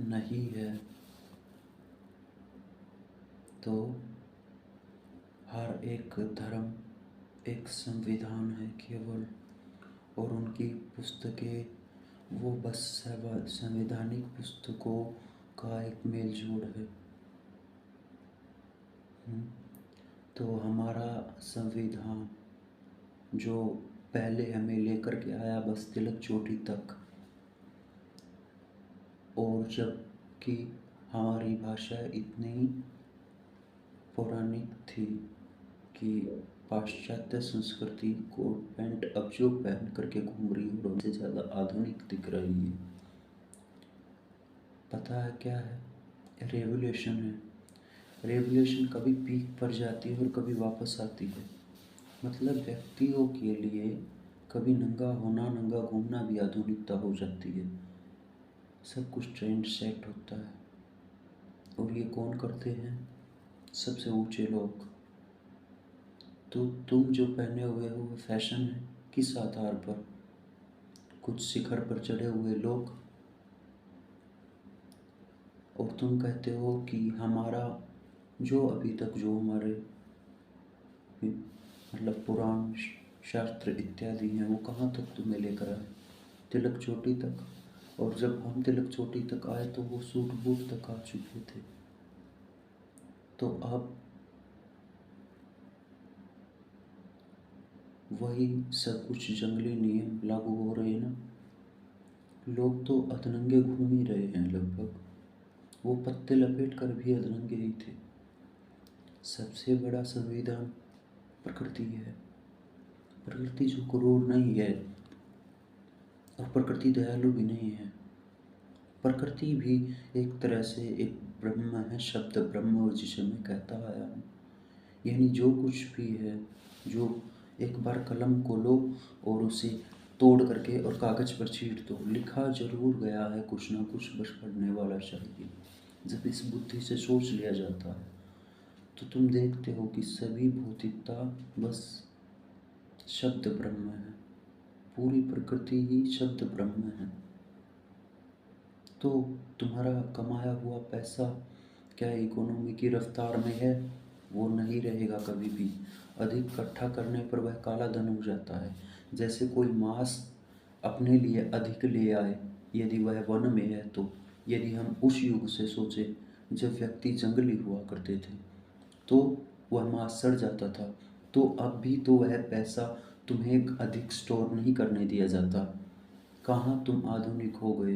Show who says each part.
Speaker 1: नहीं है तो हर एक धर्म एक संविधान है केवल, और उनकी पुस्तकें वो बस संवैधानिक पुस्तकों का एक मेल जोड़ है। तो हमारा संविधान जो पहले हमें लेकर के आया बस तिलक चोटी तक, और जबकि हमारी भाषा इतनी पौराणिक थी कि पाश्चात्य संस्कृति कोट पैंट अब जो पहन करके घूम रही है उनसे ज़्यादा आधुनिक दिख रही है। पता है क्या है? रेवोल्यूशन है। रेवोल्यूशन कभी पीक पर जाती है और कभी वापस आती है। मतलब व्यक्तियों के लिए कभी नंगा होना, नंगा घूमना भी आधुनिकता हो जाती है। सब कुछ ट्रेंड सेट होता है, और ये कौन करते हैं? सबसे ऊंचे लोग। तो तुम जो पहने हुए हो वो फैशन है, किस आधार पर? कुछ शिखर पर चढ़े हुए लोग। और तुम कहते हो कि हमारा जो अभी तक जो हमारे मतलब पुराण शास्त्र इत्यादि हैं वो कहाँ तक तुम्हें लेकर आए? तिलक चोटी तक। और जब हम तिलक चोटी तक आए तो वो सूट बूट तक आ चुके थे। तो अब वही सब कुछ जंगली नियम लागू हो रहे हैं ना। लोग तो अधनंगे घूम ही रहे हैं लगभग। वो पत्ते लपेट कर भी अधनंगे ही थे। सबसे बड़ा संविधान प्रकृति है। प्रकृति जो क्रूर नहीं है, और प्रकृति दयालु भी नहीं है। प्रकृति भी एक तरह से एक ब्रह्म है, शब्द ब्रह्म जिसे मैं कहता आया हूँ। यानी जो कुछ भी है, जो एक बार कलम को लो और उसे तोड़ करके और कागज़ पर छीट दो, लिखा जरूर गया है कुछ ना कुछ, बस पढ़ने वाला चाहिए। जब इस बुद्धि से सोच लिया जाता है तो तुम देखते हो कि सभी भौतिकता बस शब्द ब्रह्म है। पूरी प्रकृति ही शब्द ब्रह्म है। तो तुम्हारा कमाया हुआ पैसा क्या इकोनॉमी की रफ्तार में है? वो नहीं रहेगा कभी भी। अधिक इकट्ठा करने पर वह काला धन हो जाता है। जैसे कोई मांस अपने लिए अधिक ले आए, यदि वह वन में है तो। यदि हम उस युग से सोचे जब व्यक्ति जंगली हुआ करते थे तो वह मांस सड़ जाता था, तो अब भी तो वह पैसा तुम्हें अधिक स्टोर नहीं करने दिया जाता। कहाँ तुम आधुनिक हो गए?